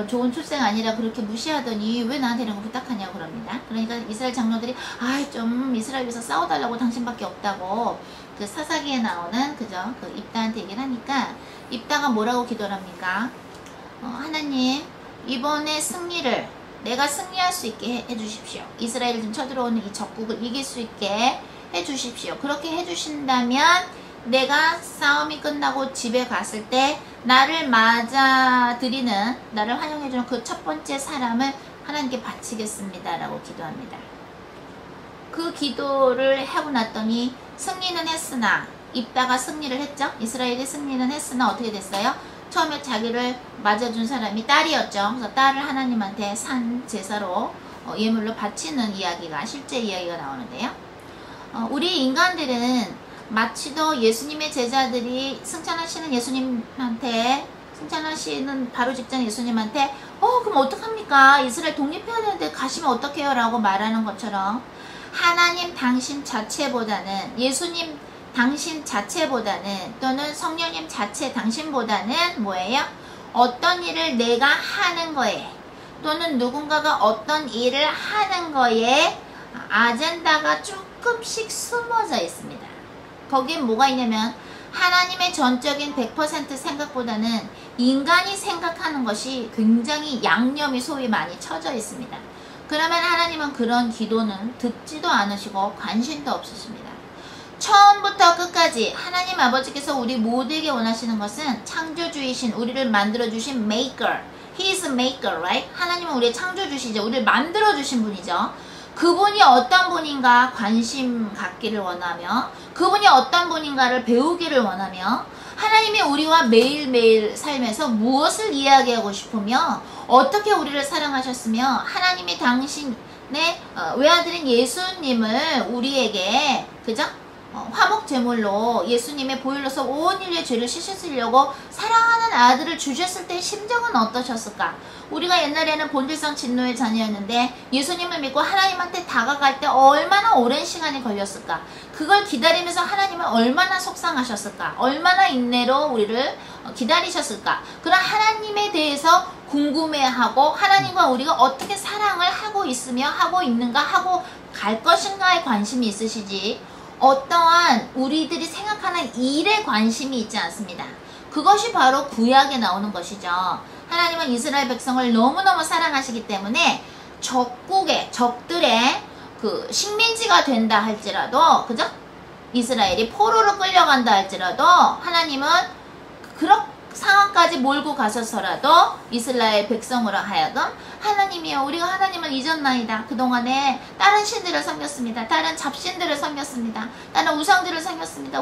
너 좋은 출생 아니라 그렇게 무시하더니 왜 나한테 이런 거 부탁하냐고 그럽니다. 그러니까 이스라엘 장로들이 좀 이스라엘 위해서 싸워달라고 당신밖에 없다고 그 사사기에 나오는 그죠? 그 입다한테 얘기를 하니까 입다가 뭐라고 기도를 합니까? 하나님 이번에 승리를 내가 승리할 수 있게 해주십시오. 이스라엘 좀 쳐들어오는 이 적국을 이길 수 있게 해주십시오. 그렇게 해주신다면 내가 싸움이 끝나고 집에 갔을 때 나를 맞아들이는, 나를 환영해주는 그 첫 번째 사람을 하나님께 바치겠습니다 라고 기도합니다. 그 기도를 하고 났더니 승리는 했으나, 입다가 승리를 했죠. 이스라엘이 승리는 했으나 어떻게 됐어요? 처음에 자기를 맞아준 사람이 딸이었죠. 그래서 딸을 하나님한테 산 제사로 예물로 바치는 이야기가, 실제 이야기가 나오는데요. 우리 인간들은 마치도 예수님의 제자들이 승천하시는 예수님한테, 승천하시는 바로 직전 예수님한테 그럼 어떡합니까? 이스라엘 독립해야 되는데 가시면 어떡해요? 라고 말하는 것처럼 하나님 당신 자체보다는, 예수님 당신 자체보다는, 또는 성령님 자체 당신보다는 뭐예요? 어떤 일을 내가 하는 거에, 또는 누군가가 어떤 일을 하는 거에 아젠다가 조금씩 숨어져 있습니다. 거기에 뭐가 있냐면 하나님의 전적인 100% 생각보다는 인간이 생각하는 것이 굉장히 양념이 소위 많이 쳐져 있습니다. 그러면 하나님은 그런 기도는 듣지도 않으시고 관심도 없으십니다. 처음부터 끝까지 하나님 아버지께서 우리 모두에게 원하시는 것은 창조주이신, 우리를 만들어주신 Maker, He is a Maker, right? 하나님은 우리의 창조주시죠. 우리를 만들어주신 분이죠. 그분이 어떤 분인가 관심 갖기를 원하며, 그분이 어떤 분인가를 배우기를 원하며, 하나님이 우리와 매일매일 삶에서 무엇을 이야기하고 싶으며 어떻게 우리를 사랑하셨으며, 하나님이 당신의 외아들인 예수님을 우리에게 그죠? 화목 제물로 예수님의 보혈로서 온 인류의 죄를 씻으시려고 사랑하는 아들을 주셨을 때 심정은 어떠셨을까? 우리가 옛날에는 본질상 진노의 자녀였는데 예수님을 믿고 하나님한테 다가갈 때 얼마나 오랜 시간이 걸렸을까? 그걸 기다리면서 하나님은 얼마나 속상하셨을까? 얼마나 인내로 우리를 기다리셨을까? 그런 하나님에 대해서 궁금해하고, 하나님과 우리가 어떻게 사랑을 하고 있으며 하고 있는가, 하고 갈 것인가에 관심이 있으시지, 어떠한 우리들이 생각하는 일에 관심이 있지 않습니다. 그것이 바로 구약에 나오는 것이죠. 하나님은 이스라엘 백성을 너무너무 사랑하시기 때문에 적들의 그 식민지가 된다 할지라도, 그죠? 이스라엘이 포로로 끌려간다 할지라도 하나님은 그런 상황까지 몰고 가셔서라도 이스라엘 백성으로 하여금 하나님이여, 우리가 하나님을 잊었나이다. 그동안에 다른 신들을 섬겼습니다. 다른 잡신들을 섬겼습니다. 다른 우상들을 섬겼습니다.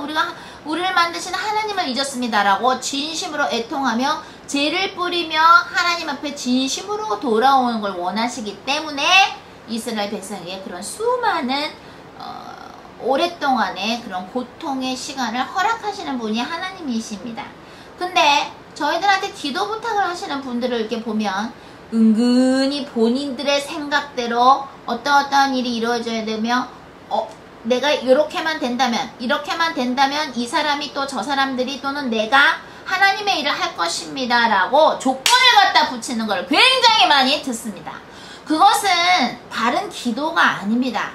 우리를 만드신 하나님을 잊었습니다 라고 진심으로 애통하며 죄를 뿌리며 하나님 앞에 진심으로 돌아오는 걸 원하시기 때문에 이스라엘 백성에게 그런 수많은 오랫동안의 그런 고통의 시간을 허락하시는 분이 하나님이십니다. 근데 저희들한테 기도 부탁을 하시는 분들을 이렇게 보면 은근히 본인들의 생각대로 어떠한 일이 이루어져야 되며, 내가 이렇게만 된다면 이 사람이 또 저 사람들이 또는 내가 하나님의 일을 할 것입니다 라고 조건을 갖다 붙이는 걸 굉장히 많이 듣습니다. 그것은 바른 기도가 아닙니다.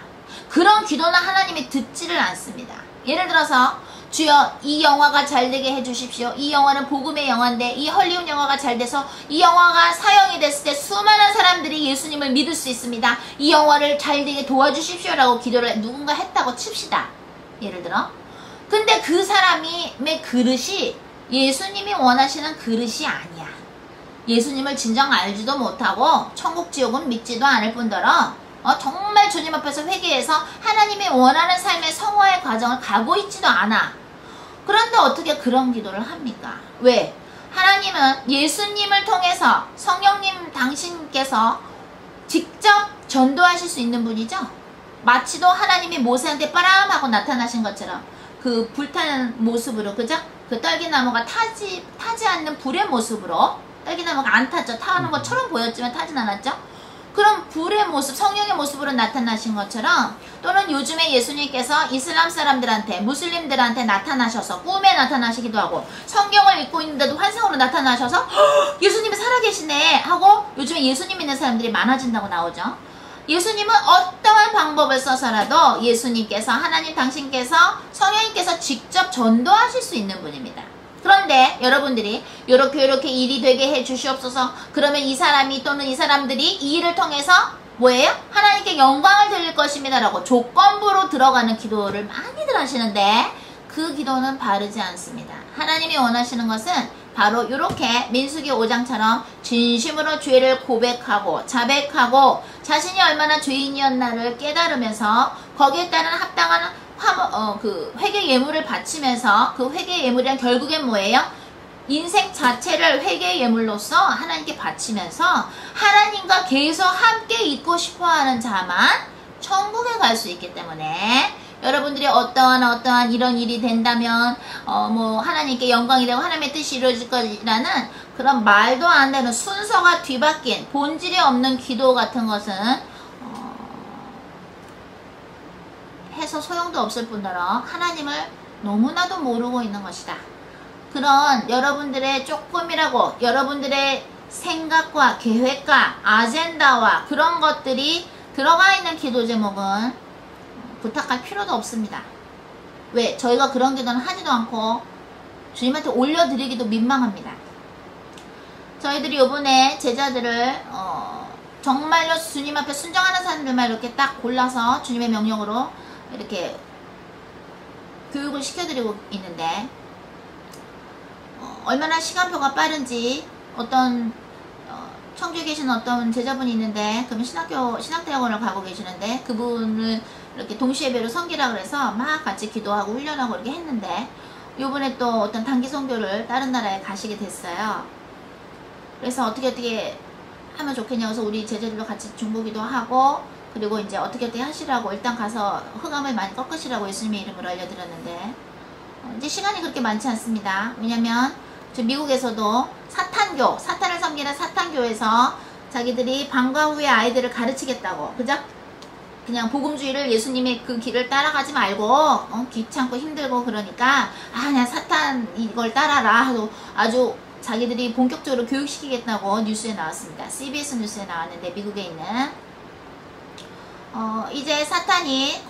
그런 기도는 하나님이 듣지를 않습니다. 예를 들어서 주여 이 영화가 잘되게 해주십시오. 이 영화는 복음의 영화인데 이 헐리우드 영화가 잘돼서 이 영화가 사형이 됐을 때 수많은 사람들이 예수님을 믿을 수 있습니다. 이 영화를 잘되게 도와주십시오 라고 기도를 누군가 했다고 칩시다. 예를 들어. 근데 그 사람의 그릇이 예수님이 원하시는 그릇이 아니야. 예수님을 진정 알지도 못하고 천국 지옥은 믿지도 않을 뿐더러 정말 주님 앞에서 회개해서 하나님이 원하는 삶의 성화의 과정을 가고 있지도 않아. 그런데 어떻게 그런 기도를 합니까? 왜? 하나님은 예수님을 통해서 성령님 당신께서 직접 전도하실 수 있는 분이죠. 마치도 하나님이 모세한테 빠람하고 나타나신 것처럼 그 불타는 모습으로, 그죠? 그 떨기나무가 타지 않는 불의 모습으로, 떨기나무가 안 탔죠. 타는 것처럼 보였지만 타진 않았죠. 그럼 불의 모습, 성령의 모습으로 나타나신 것처럼 또는 요즘에 예수님께서 이슬람 사람들한테, 무슬림들한테 나타나셔서 꿈에 나타나시기도 하고 성경을 읽고 있는데도 환상으로 나타나셔서 예수님이 살아계시네 하고 요즘에 예수님 믿는 사람들이 많아진다고 나오죠. 예수님은 어떠한 방법을 써서라도 예수님께서, 하나님 당신께서, 성령님께서 직접 전도하실 수 있는 분입니다. 그런데 여러분들이 요렇게 일이 되게 해 주시옵소서. 그러면 이 사람이 또는 이 사람들이 이 일을 통해서 뭐예요? 하나님께 영광을 드릴 것입니다 라고 조건부로 들어가는 기도를 많이들 하시는데 그 기도는 바르지 않습니다. 하나님이 원하시는 것은 바로 이렇게 민수기 5장처럼 진심으로 죄를 고백하고 자백하고 자신이 얼마나 죄인이었나를 깨달으면서 거기에 따른 합당한 그 회개 예물을 바치면서 그 회개 예물이란 결국엔 뭐예요? 인생 자체를 회개 예물로서 하나님께 바치면서 하나님과 계속 함께 있고 싶어하는 자만 천국에 갈 수 있기 때문에 여러분들이 어떠한 이런 일이 된다면 뭐 하나님께 영광이 되고 하나님의 뜻이 이루어질 것이라는 그런 말도 안 되는 순서가 뒤바뀐 본질이 없는 기도 같은 것은 해서 소용도 없을 뿐더러 하나님을 너무나도 모르고 있는 것이다. 그런 여러분들의 조금이라고 여러분들의 생각과 계획과 아젠다와 그런 것들이 들어가 있는 기도 제목은 부탁할 필요도 없습니다. 왜? 저희가 그런 기도는 하지도 않고 주님한테 올려드리기도 민망합니다. 저희들이 요번에 제자들을 정말로 주님 앞에 순종하는 사람들만 이렇게 딱 골라서 주님의 명령으로 이렇게 교육을 시켜드리고 있는데 얼마나 시간표가 빠른지 어떤 청주에 계신 어떤 제자분이 있는데 그러면 신학대학원을 가고 계시는데 그분을 이렇게 동시예배로 섬기라 그래서 막 같이 기도하고 훈련하고 이렇게 했는데 요번에 또 어떤 단기 선교를 다른 나라에 가시게 됐어요. 그래서 어떻게 하면 좋겠냐고 해서 우리 제자들도 같이 중보기도 하고 그리고 이제 어떻게 하시라고 일단 가서 흑암을 많이 꺾으시라고 예수님의 이름으로 알려드렸는데 이제 시간이 그렇게 많지 않습니다. 왜냐면 저 미국에서도 사탄을 섬기는 사탄교에서 자기들이 방과 후에 아이들을 가르치겠다고 그죠? 그냥 복음주의를 예수님의 그 길을 따라가지 말고 귀찮고 힘들고 그러니까 그냥 사탄 이걸 따라라 하고 아주 자기들이 본격적으로 교육시키겠다고 뉴스에 나왔습니다. CBS 뉴스에 나왔는데 미국에 있는 이제 사탄이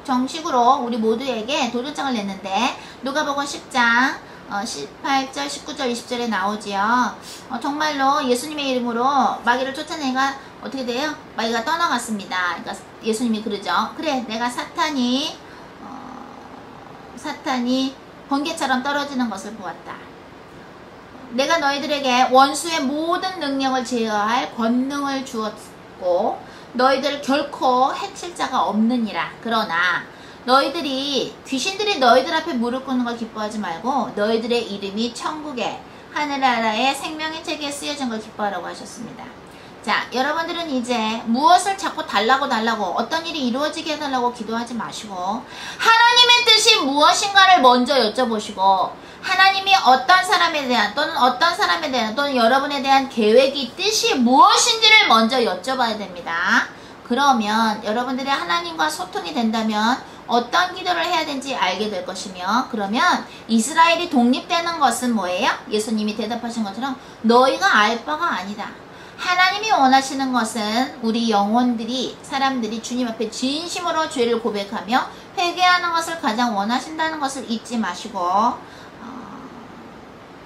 정식으로 우리 모두에게 도전장을 냈는데 누가복음 10장 18절, 19절, 20절에 나오지요. 정말로 예수님의 이름으로 마귀를 쫓아내가 어떻게 돼요? 마귀가 떠나갔습니다. 그러니까 예수님이 그러죠. 그래, 내가 사탄이 번개처럼 떨어지는 것을 보았다. 내가 너희들에게 원수의 모든 능력을 제어할 권능을 주었고 너희들 결코 해칠 자가 없느니라. 그러나 귀신들이 너희들 앞에 무릎 꿇는 걸 기뻐하지 말고 너희들의 이름이 천국에 하늘나라의 생명의 책에 쓰여진 걸 기뻐하라고 하셨습니다. 자, 여러분들은 이제 무엇을 자꾸 달라고 어떤 일이 이루어지게 해달라고 기도하지 마시고 하나님의 뜻이 무엇인가를 먼저 여쭤보시고 하나님이 어떤 사람에 대한 또는 여러분에 대한 계획이 뜻이 무엇인지를 먼저 여쭤봐야 됩니다. 그러면 여러분들이 하나님과 소통이 된다면 어떤 기도를 해야 되는지 알게 될 것이며 그러면 이스라엘이 독립되는 것은 뭐예요? 예수님이 대답하신 것처럼 너희가 알 바가 아니다. 하나님이 원하시는 것은 우리 사람들이 주님 앞에 진심으로 죄를 고백하며 회개하는 것을 가장 원하신다는 것을 잊지 마시고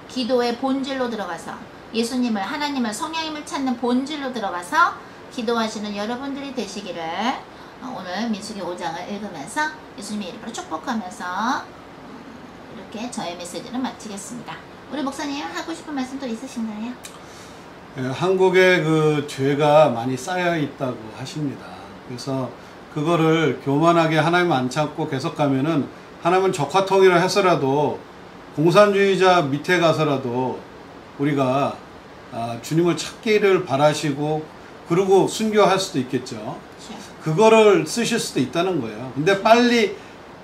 기도의 본질로 들어가서 예수님을, 하나님을, 성령님을 찾는 본질로 들어가서 기도하시는 여러분들이 되시기를 오늘 민수기 5장을 읽으면서 예수님의 이름으로 축복하면서 이렇게 저의 메시지를 마치겠습니다. 우리 목사님 하고 싶은 말씀 또 있으신가요? 한국에 그 죄가 많이 쌓여 있다고 하십니다. 그래서 그거를 교만하게 하나님 안 찾고 계속 가면은 하나님은 적화통일을 해서라도 공산주의자 밑에 가서라도 우리가 주님을 찾기를 바라시고 그러고 순교할 수도 있겠죠. 그거를 쓰실 수도 있다는 거예요. 근데 빨리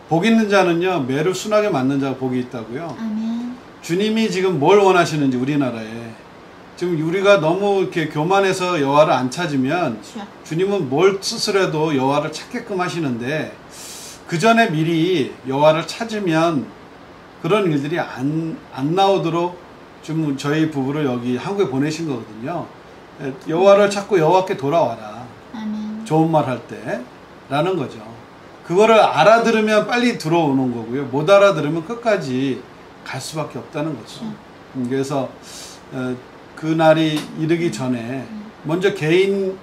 복 있는 자는요 매를 순하게 맞는 자가 복이 있다고요. 아멘. 주님이 지금 뭘 원하시는지 우리나라에 지금 우리가 너무 이렇게 교만해서 여호와를 안 찾으면 주여. 주님은 뭘 스스로도 여호와를 찾게끔 하시는데 그 전에 미리 여호와를 찾으면 그런 일들이 안 나오도록 좀 저희 부부를 여기 한국에 보내신 거거든요. 여호와를 찾고 여호와께 돌아와라. 아멘. 좋은 말 할 때 라는 거죠. 그거를 알아들으면 빨리 들어오는 거고요. 못 알아들으면 끝까지 갈 수밖에 없다는 거죠. 그래서 그날이 이르기 전에 먼저 개인이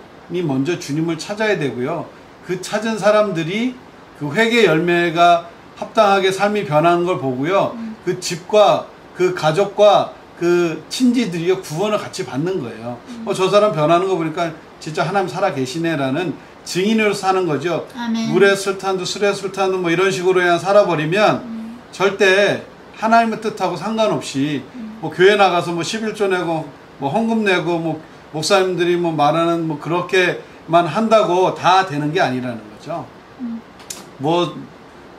먼저 주님을 찾아야 되고요. 그 찾은 사람들이 그 회개 열매가 합당하게 삶이 변하는 걸 보고요. 그 집과 그 가족과 그 친지들이 구원을 같이 받는 거예요. 저 사람 변하는 거 보니까 진짜 하나님 살아 계시네라는 증인으로 사는 거죠. 아멘. 물에 술탄도 술에 술탄도 뭐 이런 식으로 그냥 살아버리면 절대 하나님의 뜻하고 상관없이 뭐 교회 나가서 뭐 11조 내고 뭐 헌금 내고 뭐 목사님들이 뭐 말하는 뭐 그렇게만 한다고 다 되는 게 아니라는 거죠.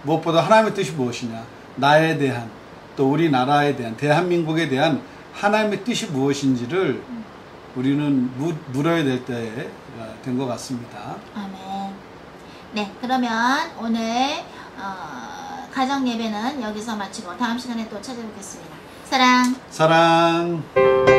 무엇보다 하나님의 뜻이 무엇이냐, 나에 대한 또 우리나라에 대한 대한민국에 대한 하나님의 뜻이 무엇인지를 우리는 물어야 될 때에 된 것 같습니다. 아멘. 네, 그러면 오늘 가정 예배는 여기서 마치고 다음 시간에 또 찾아뵙겠습니다. 사랑. 사랑.